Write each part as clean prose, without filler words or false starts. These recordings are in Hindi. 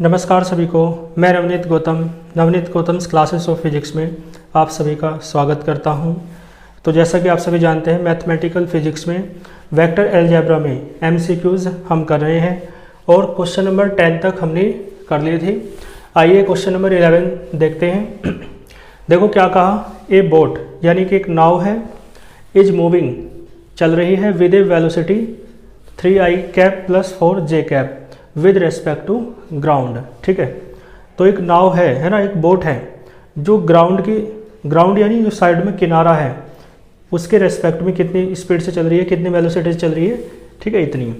नमस्कार सभी को। मैं Navneet Gautam's classes of physics में आप सभी का स्वागत करता हूं। तो जैसा कि आप सभी जानते हैं, मैथमेटिकल फिजिक्स में वेक्टर अलजेब्रा में एमसीक्यूज़ हम कर रहे हैं और क्वेश्चन नंबर 10 तक हमने कर लिए थे। आइए क्वेश्चन नंबर 11 देखते हैं। देखो क्या कहा, ए बोट यानी कि एक नाव है, इज मूविंग चल रही है with a velocity 3i cap plus 4j cap with respect to ground. ठीक है, तो एक नाव है ना, एक बोट है जो ग्राउंड यानी जो साइड में किनारा है उसके रेस्पेक्ट में कितनी स्पीड से चल रही है, कितनी वेलोसिटी से चल रही है। ठीक है, इतनी।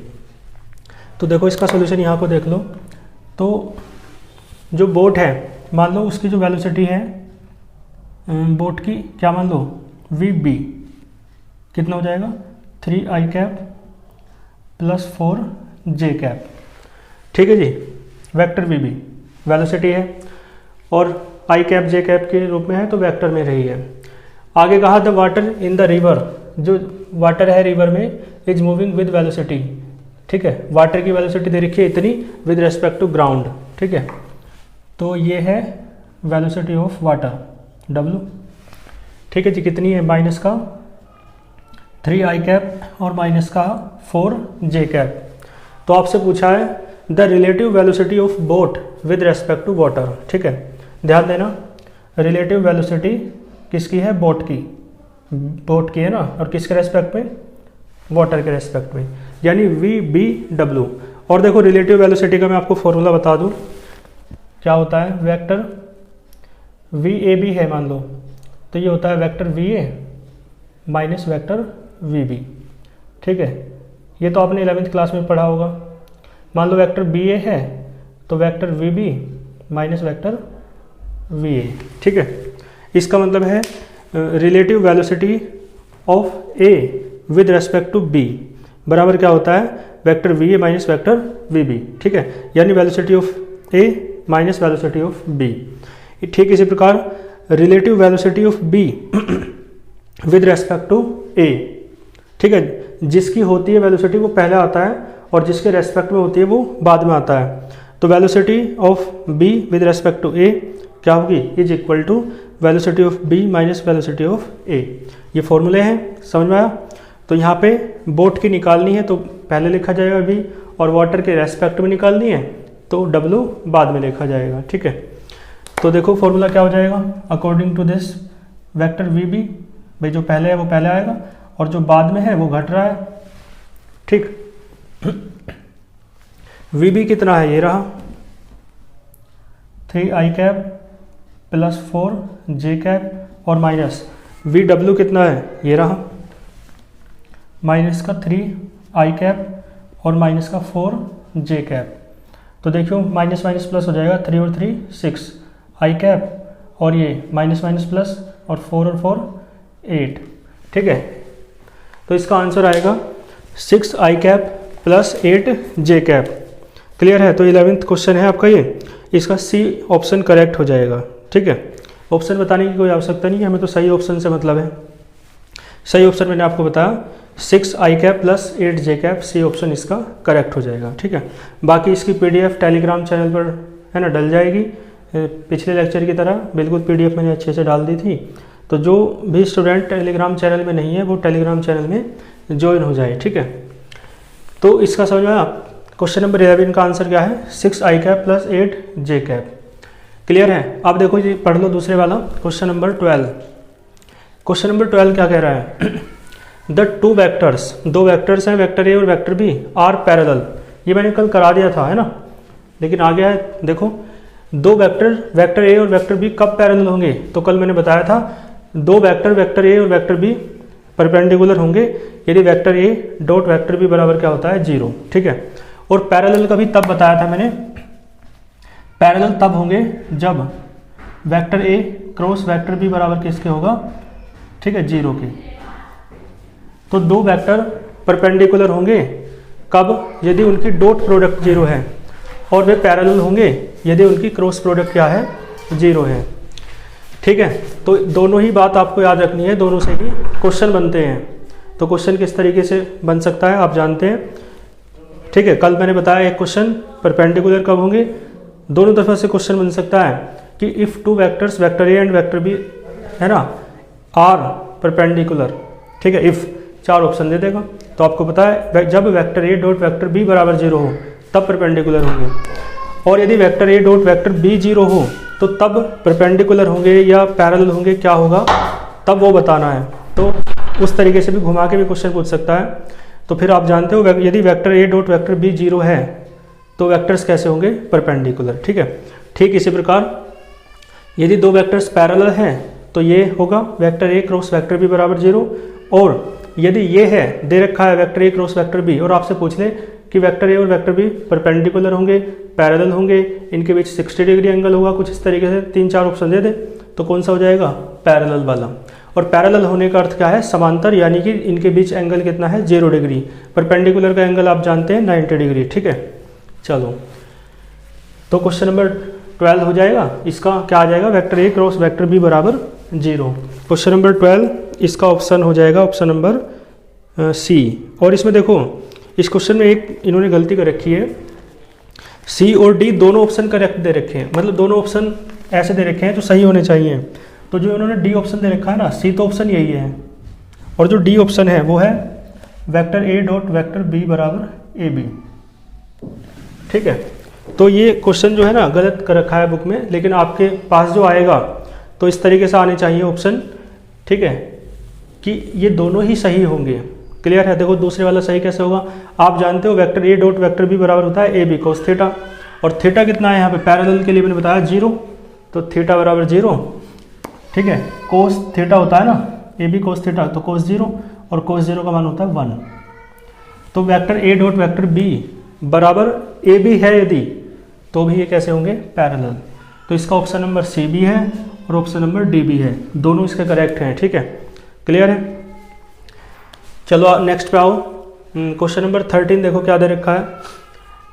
तो देखो इसका सोल्यूशन यहाँ को देख लो। तो जो बोट है, मान लो उसकी जो वेलोसिटी है बोट की, क्या मान लो VB कितना हो जाएगा 3i cap plus 4j cap. ठीक है जी, वेक्टर VB वेलोसिटी है और i कैप j कैप के रूप में है तो वेक्टर में रही है। आगे कहा the water in the river, जो वाटर है रिवर में, इज मूविंग विद वेलोसिटी। ठीक है, वाटर की वेलोसिटी दे रखी है इतनी विद रेस्पेक्ट टू ग्राउंड। ठीक है, तो ये है वेलोसिटी ऑफ वाटर W। ठीक है जी, कितनी है, माइनस का 3i कैप और माइनस का 4j कैप। तो आपसे पूछा है the relative velocity of boat with respect to water. ठीक है, ध्यान देना, रिलेटिव वेलोसिटी किसकी है, बोट की है ना, और किसके रेस्पेक्ट में, वाटर के रेस्पेक्ट में, यानी VBW। और देखो रिलेटिव वेलोसिटी का मैं आपको फॉर्मूला बता दूं, क्या होता है, वेक्टर VAB है मान लो, तो ये होता है vector VA minus vector VB। ठीक है, ये तो आपने 11th क्लास में पढ़ा होगा। मान लो वेक्टर BA है तो vector VB minus vector VA। ठीक है, इसका मतलब है relative velocity of A with respect to B बराबर क्या होता है, vector VA minus vector VB। ठीक है, यानी velocity of A minus velocity of B। ठीक इसी प्रकार relative velocity of B with respect to A। ठीक है, जिसकी होती है वेलोसिटी वो पहले आता है और जिसके रेस्पेक्ट में होती है वो बाद में आता है। तो velocity of B with respect to A क्या होगी, is equal to velocity of B minus velocity of A। ये फॉर्मूले हैं, समझ में आया। तो यहाँ पे बोट की निकालनी है तो पहले लिखा जाएगा B, और वाटर के रेस्पेक्ट में निकालनी है तो W बाद में लिखा जाएगा। ठीक है, तो देखो फॉर्मूला क्या हो जाएगा, according to this vector VB, भाई जो पहले है वो पहले आएगा और जो बाद में है वो घट रहा है। ठीक, VB कितना है, ये रहा 3i cap plus 4j cap और माइनस VW कितना है, ये रहा माइनस का 3i कैप और माइनस का 4j कैप। तो देखियो माइनस माइनस प्लस हो जाएगा, 3 और 3 6i कैप और ये माइनस माइनस प्लस और 4 और 4 8। ठीक है, तो इसका आंसर आएगा 6i cap plus 8j cap. Clear है, तो 11th क्वेश्चन है आपका ये, इसका C ऑप्शन करेक्ट हो जाएगा। ठीक है, ऑप्शन बताने की कोई आवश्यकता नहीं है, हमें तो सही ऑप्शन से मतलब है। सही ऑप्शन मैंने आपको बताया 6i cap plus 8j cap, C option इसका करेक्ट हो जाएगा। ठीक है, बाकी इसकी PDF टेलीग्राम चैनल पर है ना डल जाएगी, पिछले लेक्चर की तरह बिल्कुल PDF मैंने अच्छे से डाल दी थी। तो जो भी स्टूडेंट टेलीग्राम चैनल में नहीं है वो टेलीग्राम चैनल में ज्वाइन हो जाए। ठीक है, तो इसका समझ में आया। क्वेश्चन नंबर 11 का आंसर क्या है, 6i cap plus 8j cap. Clear है। अब देखो जी, पढ़ लो दूसरे वाला क्वेश्चन नंबर 12। क्वेश्चन नंबर 12 क्या कह रहा है, द टू वेक्टर्स, दो वेक्टर्स हैं, वेक्टर A और वेक्टर B आर पैरेलल। ये मैंने कल करा दिया था, है ना, लेकिन आ गया है। देखो दो वेक्टर A और वेक्टर B कब पैरेलल होंगे, तो कल मैंने बताया था दो वेक्टर A और वेक्टर B परपेंडिकुलर होंगे यदि vector A dot vector B बराबर क्या होता है 0। ठीक है, और पैरेलल का भी तब बताया था मैंने, पैरेलल तब होंगे जब vector A cross vector B बराबर किसके होगा, ठीक है, 0 के। तो दो वेक्टर परपेंडिकुलर होंगे कब, यदि उनकी डॉट प्रोडक्ट 0 है, और वे पैरेलल होंगे यदि उनकी क्रॉस प्रोडक्ट क्या है, 0 है। ठीक है, तो दोनों ही बात आपको याद रखनी है, दोनों से ही क्वेश्चन बनते हैं। तो क्वेश्चन किस तरीके से बन सकता है आप जानते हैं। ठीक है, कल मैंने बताया एक क्वेश्चन परपेंडिकुलर कब होंगे, दोनों तरफ से क्वेश्चन बन सकता है कि if two vectors vector A and vector B है ना आर परपेंडिकुलर, ठीक है, इफ़ 4 ऑप्शन दे देगा। तो आपको पता है जब vector A dot vector B बराबर 0 हो तब परपेंडिकुलर होंगे, और यदि vector A dot vector B 0 हो तो तब परपेंडिकुलर होंगे या पैरेलल होंगे, क्या होगा तब वो बताना है। तो उस तरीके से भी घुमा के भी क्वेश्चन पूछ सकता है। तो फिर आप जानते हो यदि vector A dot vector B 0 है तो वेक्टर्स कैसे होंगे, परपेंडिकुलर, ठीक है। ठीक इसी प्रकार यदि दो वेक्टर्स पैरेलल हैं तो ये होगा vector A cross vector B बराबर 0, और यदि ये है दे रखा है vector A cross vector B और आपसे पूछ ले कि वेक्टर ए और वेक्टर बी परपेंडिकुलर होंगे, पैरेलल होंगे, इनके बीच 60 डिग्री एंगल होगा, कुछ इस तरीके से 3-4 ऑप्शन दे दे तो कौन सा हो जाएगा, पैरेलल वाला। और पैरेलल होने का अर्थ क्या है, समांतर, यानी कि इनके बीच एंगल कितना है 0 डिग्री। परपेंडिकुलर का एंगल आप जानते हैं 90 डिग्री, ठीक है। चलो तो क्वेश्चन नंबर 12 हो जाएगा, इसका क्या आ जाएगा, vector A cross vector B बराबर 0। क्वेश्चन नंबर 12 इसका ऑप्शन हो जाएगा ऑप्शन नंबर सी। और इसमें देखो इस क्वेश्चन में एक इन्होंने गलती कर रखी है, सी और डी दोनों ऑप्शन करेक्ट दे रखे हैं, मतलब दोनों ऑप्शन ऐसे दे रखे हैं जो सही होने चाहिए। तो जो इन्होंने डी ऑप्शन दे रखा है ना, सी तो ऑप्शन यही है, और जो डी ऑप्शन है वो है vector A dot vector B बराबर ए बी, ठीक है। तो ये क्वेश्चन जो है ना गलत कर रखा है बुक में, लेकिन आपके पास जो आएगा तो इस तरीके से आने चाहिए ऑप्शन, ठीक है, कि ये दोनों ही सही होंगे। क्लियर है। देखो दूसरे वाला सही कैसे होगा, आप जानते हो vector A dot vector B बराबर होता है ए बी कोस थीटा, और थीटा कितना है यहाँ पे पैरेलल के लिए मैंने बताया 0, तो थीटा बराबर 0, ठीक है। कोस थीटा होता है ना ए बी कोस थीटा, तो कोस 0 और कोस 0 का मान होता है 1। तो vector A dot vector B बराबर ए बी है यदि, तो भी ये कैसे होंगे, पैरेलल। तो इसका ऑप्शन नंबर सी भी है और ऑप्शन नंबर डी भी है, दोनों इसके करेक्ट हैं, ठीक है। क्लियर है। चलो नेक्स्ट पे आओ, क्वेश्चन नंबर 13 देखो क्या दे रखा है,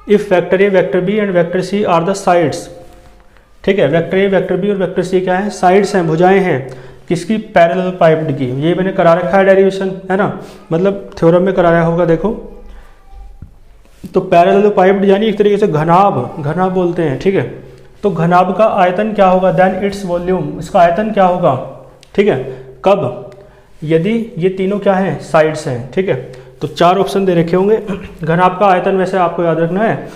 if vector A vector B and vector C are the sides, ठीक है। वेक्टर ए वेक्टर बी और वेक्टर सी क्या है, साइड्स हैं, भुजाएं हैं, किसकी, पैरेलल पाइप्ड की। ये मैंने करा रखा है डेरिवेशन, है ना, मतलब थ्योरम में कराया होगा। देखो तो पैरेलल पाइप्ड यानी एक तरीके से घनाभ बोलते हैं, ठीक है। तो घनाभ का आयतन क्या होगा, देन इट्स वॉल्यूम, इसका आयतन क्या होगा, ठीक है। कब, यदि ये तीनों क्या है, साइड्स हैं, ठीक है। तो 4 ऑप्शन दे रखे होंगे। घनाभ का आयतन वैसे आपको याद रखना है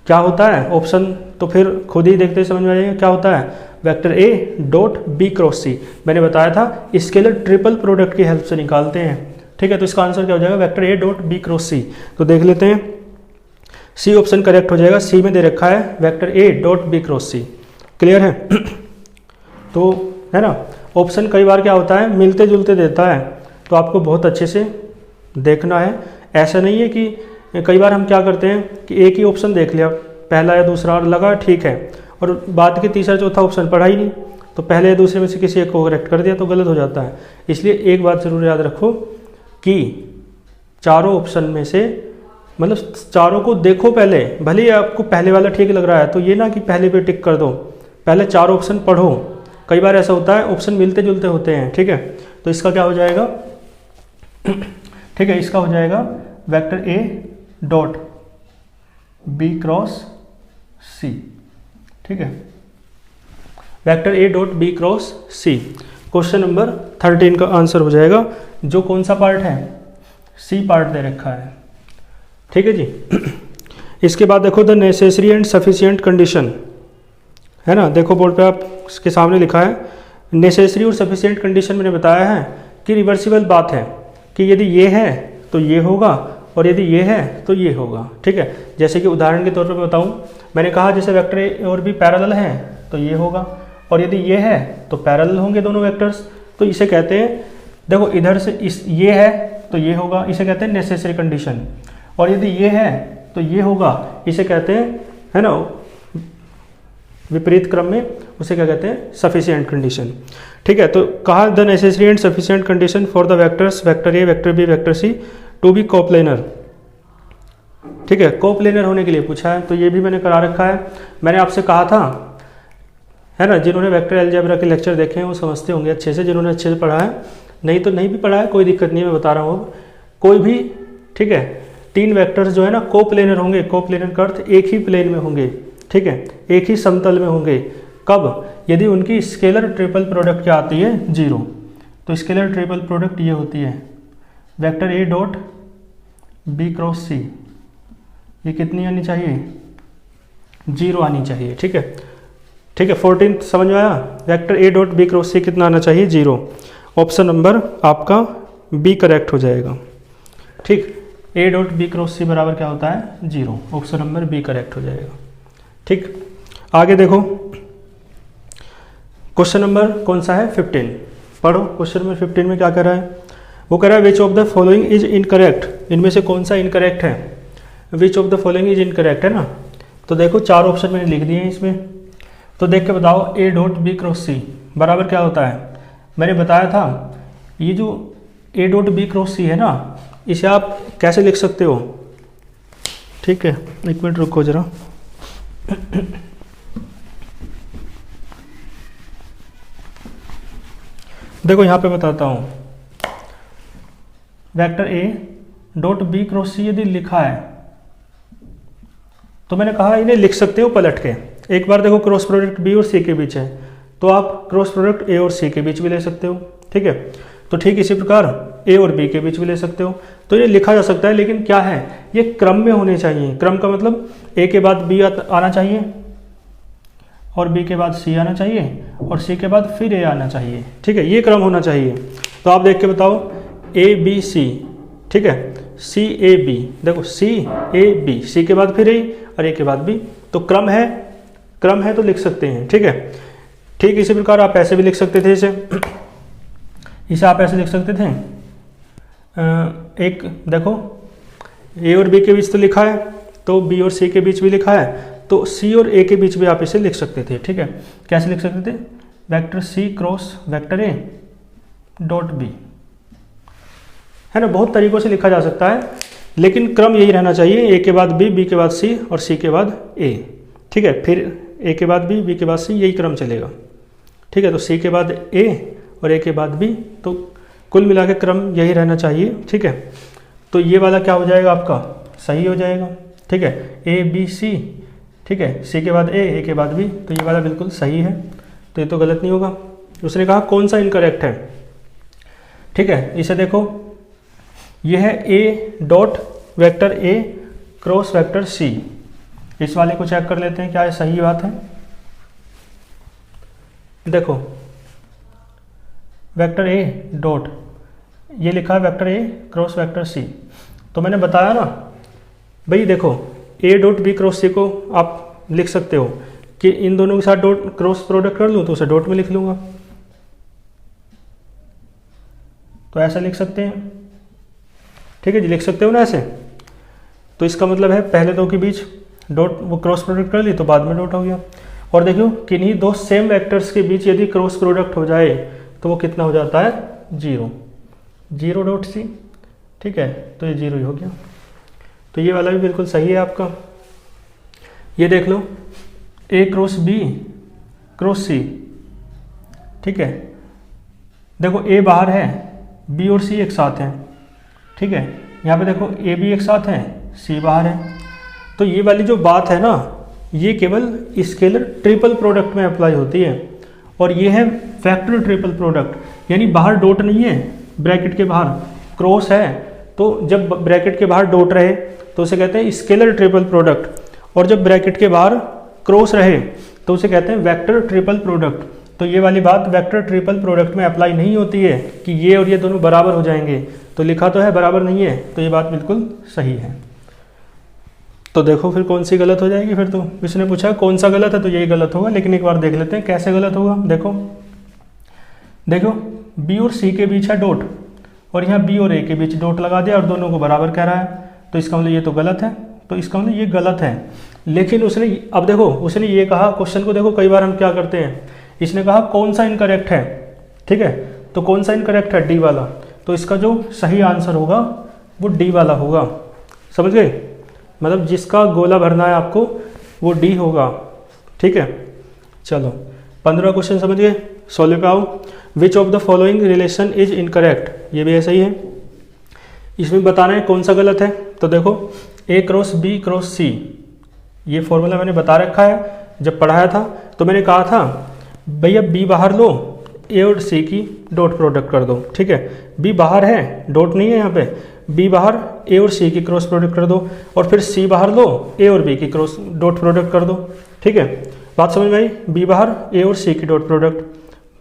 क्या होता है, ऑप्शन तो फिर खुद ही देखते समझ में आ जाएगा क्या होता है, vector A dot B cross C. मैंने बताया था स्केलर ट्रिपल प्रोडक्ट की हेल्प से निकालते हैं, ठीक है। तो इसका आंसर क्या हो जाएगा, vector A dot B cross C. तो देख लेते हैं, सी ऑप्शन करेक्ट हो जाएगा, सी में दे रखा है vector A dot B cross C. Clear है। तो है ना, ऑप्शन कई बार क्या होता है, मिलते जुलते देता है, तो आपको बहुत अच्छे से देखना है। ऐसा नहीं है कि कई बार हम क्या करते हैं कि एक ही ऑप्शन देख लिया, पहला या दूसरा, और लगा ठीक है, और बाद के तीसरा चौथा ऑप्शन पढ़ा ही नहीं, तो पहले या दूसरे में से किसी एक को करेक्ट कर दिया तो गलत हो जाता है। इसलिए एक बात जरूर याद रखो कि चारों ऑप्शन में से, मतलब चारों को देखो पहले, भले ही आपको पहले वाला ठीक लग रहा है तो ये ना कि पहले पे टिक कर दो, पहले 4 ऑप्शन पढ़ो। कई बार ऐसा होता है ऑप्शन मिलते जुलते होते हैं, ठीक है। तो इसका क्या हो जाएगा, ठीक है, इसका हो जाएगा vector A dot B cross C, ठीक है, vector A dot B cross C. Question number 13 का आंसर हो जाएगा, जो कौन सा पार्ट है, सी पार्ट दे रखा है, ठीक है जी। इसके बाद देखो the necessary and sufficient condition, है ना, देखो बोर्ड पे आप इसके सामने लिखा है नेसेसरी और सफिशिएंट कंडीशन। मैंने बताया है कि रिवर्सिबल बात है कि यदि ये है तो ये होगा, और यदि ये है तो ये होगा, ठीक है। जैसे कि उदाहरण के तौर पर बताऊं, मैंने कहा जैसे वेक्टर ए और बी पैरेलल हैं तो ये होगा, और यदि ये है तो पैरेलल होंगे दोनों वेक्टर्स, तो इसे कहते हैं, देखो इधर से इस ये है तो ये होगा, इसे कहते हैं नेसेसरी कंडीशन, और यदि ये है तो ये होगा, इसे कहते हैं, है ना, विपरीत क्रम में उसे क्या कहते हैं, सफिशिएंट कंडीशन, ठीक है। तो कहा the necessary and sufficient condition for the vectors vector A vector B vector C to be coplanar, ठीक है, कोप्लेनर होने के लिए पूछा है। तो ये भी मैंने करा रखा है, मैंने आपसे कहा था, है ना, जिन्होंने वेक्टर अलजेब्रा के लेक्चर देखे हैं वो समझते होंगे अच्छे से, जिन्होंने अच्छे से पढ़ा है, नहीं तो नहीं भी पढ़ा है कोई दिक्कत नहीं है, मैं बता रहा हूँ। कोई भी, ठीक है, 3 वेक्टर्स जो है ना कोप्लेनर होंगे, कोप्लेनर का अर्थ एक ही प्लेन में होंगे, ठीक है, एक ही समतल में होंगे। कब? यदि उनकी स्केलर ट्रिपल प्रोडक्ट क्या आती है? 0। तो स्केलर ट्रिपल प्रोडक्ट ये होती है vector A dot B cross C, ये कितनी आनी चाहिए? 0 आनी चाहिए। ठीक है, ठीक है, 14 समझ में आया? Vector A dot B cross C कितना आना चाहिए? 0। ऑप्शन नंबर आपका बी करेक्ट हो जाएगा। ठीक, A dot B cross C बराबर क्या होता है? 0। ऑप्शन नंबर बी करेक्ट हो जाएगा। ठीक, आगे देखो क्वेश्चन नंबर कौन सा है? 15 पढ़ो। क्वेश्चन नंबर 15 में क्या कर रहा है? वो कह रहा है which of the following is incorrect. इनमें से कौन सा इनकरेक्ट है? Which of the following is incorrect है ना। तो देखो 4 ऑप्शन मैंने लिख दिए हैं इसमें, तो देख के बताओ ए डॉट बी क्रॉस सी बराबर क्या होता है? मैंने बताया था ये जो ए डॉट बी क्रॉस सी है ना, इसे आप कैसे लिख सकते हो? ठीक है, एक मिनट रुको जरा। देखो यहाँ पे बताता हूँ, vector A dot B cross C यदि लिखा है तो मैंने कहा इन्हें लिख सकते हो पलट के। एक बार देखो क्रॉस प्रोडक्ट बी और सी के बीच है, तो आप क्रॉस प्रोडक्ट ए और सी के बीच भी ले सकते हो। ठीक है, तो ठीक इसी प्रकार ए और बी के बीच भी ले सकते हो। तो ये लिखा जा सकता है, लेकिन क्या है, ये क्रम में होने चाहिए। क्रम का मतलब ए के बाद बी आना चाहिए, और बी के बाद सी आना चाहिए, और सी के बाद फिर ए आना चाहिए। ठीक है, ये क्रम होना चाहिए। तो आप देख के बताओ ए बी सी, ठीक है, सी ए बी, देखो सी ए बी, सी के बाद फिर ए और ए के बाद बी, तो क्रम है, क्रम है तो लिख सकते हैं। ठीक है, ठीक इसी प्रकार आप ऐसे भी लिख सकते थे, इसे आप ऐसे लिख सकते थे। एक देखो ए और बी के बीच तो लिखा है, तो बी और सी के बीच भी लिखा है, तो सी और ए के बीच भी आप इसे लिख सकते थे। ठीक है, कैसे लिख सकते थे? Vector C cross vector A dot B, है ना। बहुत तरीकों से लिखा जा सकता है, लेकिन क्रम यही रहना चाहिए, ए के बाद बी के बाद सी और सी के बाद ए। ठीक है, फिर ए के बाद बी के बाद सी, यही क्रम चलेगा। ठीक है, तो सी के बाद ए और ए के बाद बी, तो कुल मिला के क्रम यही रहना चाहिए। ठीक है, तो ये वाला क्या हो जाएगा आपका? सही हो जाएगा। ठीक है, ए बी सी, ठीक है, सी के बाद ए के बाद बी, तो ये वाला बिल्कुल सही है, तो ये तो गलत नहीं होगा। उसने कहा कौन सा इनकरेक्ट है? ठीक है, इसे देखो, ये है A dot vector A cross vector C. इस वाले को चेक कर लेते हैं क्या ये सही बात है। देखो वेक्टर ए डॉट, ये लिखा है vector A cross vector C, तो मैंने बताया ना भाई, देखो A dot B cross C को आप लिख सकते हो कि इन दोनों के साथ डॉट क्रॉस प्रोडक्ट कर लूँ तो उसे डॉट में लिख लूँगा, तो ऐसा लिख सकते हैं। ठीक है जी, लिख सकते हो ना ऐसे। तो इसका मतलब है पहले दो के बीच डॉट वो क्रॉस प्रोडक्ट कर ली तो बाद में डॉट हो गया। और देखो किन्हीं दो सेम वेक्टर्स के बीच यदि क्रॉस प्रोडक्ट हो जाए तो वो कितना हो जाता है? 0, 0 डॉट सी। ठीक है, तो ये 0 ही हो गया। तो ये वाला भी बिल्कुल सही है आपका। ये देख लो ए क्रॉस बी क्रॉस सी। ठीक है, देखो ए बाहर है, बी और सी एक साथ हैं। ठीक है, यहाँ पे देखो ए बी एक साथ हैं, सी बाहर है। तो ये वाली जो बात है ना, ये केवल स्केलर ट्रिपल प्रोडक्ट में अप्लाई होती है, और ये है वेक्टर ट्रिपल प्रोडक्ट, यानी बाहर डॉट नहीं है, ब्रैकेट के बाहर क्रॉस है, तो जब ब्रैकेट के बाहर डॉट रहे तो उसे कहते हैं स्केलर ट्रिपल प्रोडक्ट, और जब ब्रैकेट के बाहर क्रॉस रहे तो उसे कहते हैं वेक्टर ट्रिपल प्रोडक्ट। तो ये वाली बात वेक्टर ट्रिपल प्रोडक्ट में अप्लाई नहीं होती है कि ये और ये दोनों बराबर हो जाएंगे, तो लिखा तो है बराबर नहीं है, तो ये बात बिल्कुल सही है। तो देखो फिर कौन सी गलत हो जाएगी। फिर तो इसने पूछा कौन सा गलत है, तो यही गलत होगा, लेकिन एक बार देख लेते हैं कैसे गलत होगा। देखो बी और सी के बीच है डॉट, और यहाँ बी और ए के बीच डॉट लगा दिया और दोनों को बराबर कह रहा है, तो इसका मतलब ये तो गलत है, तो इसका मतलब ये गलत है। लेकिन उसने अब देखो उसने ये कहा, क्वेश्चन को देखो कई बार हम क्या करते हैं, इसने कहा कौन सा इनकरेक्ट है। ठीक है, तो कौन सा इनकरेक्ट है? डी वाला। तो इसका जो सही आंसर होगा वो डी वाला होगा, समझ गए? मतलब जिसका गोला भरना है आपको वो डी होगा। ठीक है, चलो 15 क्वेश्चन समझ गए, सॉल्व पे आओ। Which of the following relation is incorrect, ये भी ऐसा ही है। इसमें बताना है कौन सा गलत है। तो देखो ए क्रॉस बी क्रॉस सी, ये फॉर्मूला मैंने बता रखा है, जब पढ़ाया था तो मैंने कहा था भैया बी बाहर लो, ए और सी की डॉट प्रोडक्ट कर दो, ठीक है। बी बाहर है, डॉट नहीं है यहाँ पे, बी बाहर ए और सी की क्रॉस प्रोडक्ट कर दो, और फिर सी बाहर लो, ए और बी की क्रॉस डॉट प्रोडक्ट कर दो, ठीक है। बात समझ में आई? बी बाहर ए और सी की डॉट प्रोडक्ट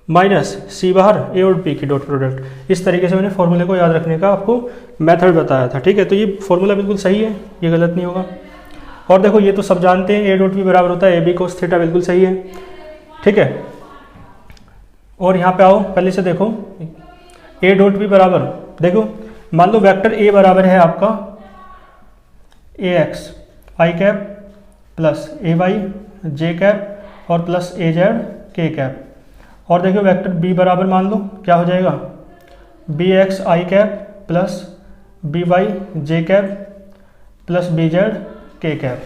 माइनस सी बाहर ए और बी की डॉट प्रोडक्ट। इस तरीके से मैंने फॉर्मूले को याद रखने का आपको मेथड बताया था, ठीक है। तो ये फॉर्मूला बिल्कुल सही है, ये गलत नहीं होगा। और देखो ये तो सब जानते हैं, ए डॉट बी बराबर होता है ए बी कोस थीटा, बिल्कुल सही है, ठीक है। और यहाँ पे आओ, पहले से देखो ए डॉट बी बराबर, देखो मान लो वेक्टर ए बराबर है आपका ए एक्स आई कैप प्लस ए वाई जे कैप और प्लस ए जेड के कैप। और देखो वेक्टर बी बराबर मान लो क्या हो जाएगा, बी एक्स आई कैप प्लस बी वाई जे कैप प्लस बी जेड के कैप।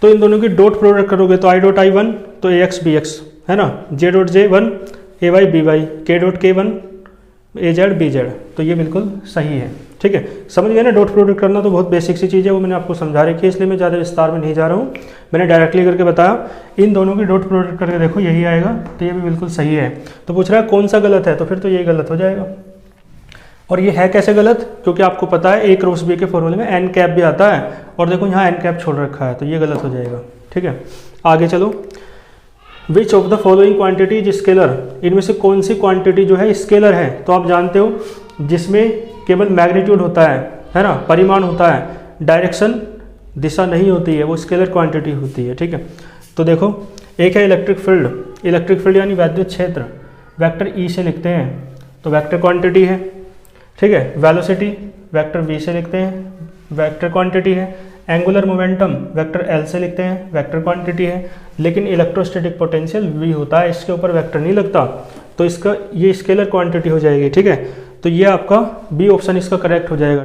तो इन दोनों की डॉट प्रोडक्ट करोगे तो आई डॉट आई वन तो ए एक्स बी एक्स है ना, जे डॉट जे वन ए वाई बी वाई, के डॉट के वन ए जेड बी जेड। तो ये बिल्कुल सही है, ठीक है। समझ गए ना, डॉट प्रोडक्ट करना तो बहुत बेसिक सी चीज़ है, वो मैंने आपको समझा रखी है, इसलिए मैं ज़्यादा विस्तार में नहीं जा रहा हूँ, मैंने डायरेक्टली करके बताया। इन दोनों की डॉट प्रोडक्ट करके देखो यही आएगा, तो ये भी बिल्कुल सही है। तो पूछ रहा है कौन सा गलत है, तो फिर तो ये गलत हो जाएगा। और ये है कैसे गलत, क्योंकि आपको पता है ए क्रॉस बी के फॉर्मूले में एन कैप भी आता है, और देखो यहाँ एन कैप छोड़ रखा है, तो ये गलत हो जाएगा, ठीक है। आगे चलो, which of the following quantity is scalar, इनमें से कौन सी क्वांटिटी जो है स्केलर है। तो आप जानते हो जिसमें केवल मैग्नीट्यूड होता है ना, परिमाण होता है, डायरेक्शन दिशा नहीं होती है, वो स्केलर क्वांटिटी होती है, ठीक है। तो देखो एक है इलेक्ट्रिक फील्ड, इलेक्ट्रिक फील्ड यानी वैद्युत क्षेत्र, वेक्टर ई से लिखते हैं तो वेक्टर क्वांटिटी है, ठीक है। वेलोसिटी वेक्टर वी से लिखते हैं, वेक्टर क्वांटिटी है। एंगुलर मोमेंटम वेक्टर एल से लिखते हैं, वेक्टर क्वांटिटी है। लेकिन इलेक्ट्रोस्टैटिक पोटेंशियल वी होता है, इसके ऊपर वेक्टर नहीं लगता, तो इसका ये स्केलर क्वांटिटी हो जाएगी, ठीक है। तो ये आपका बी ऑप्शन इसका करेक्ट हो जाएगा।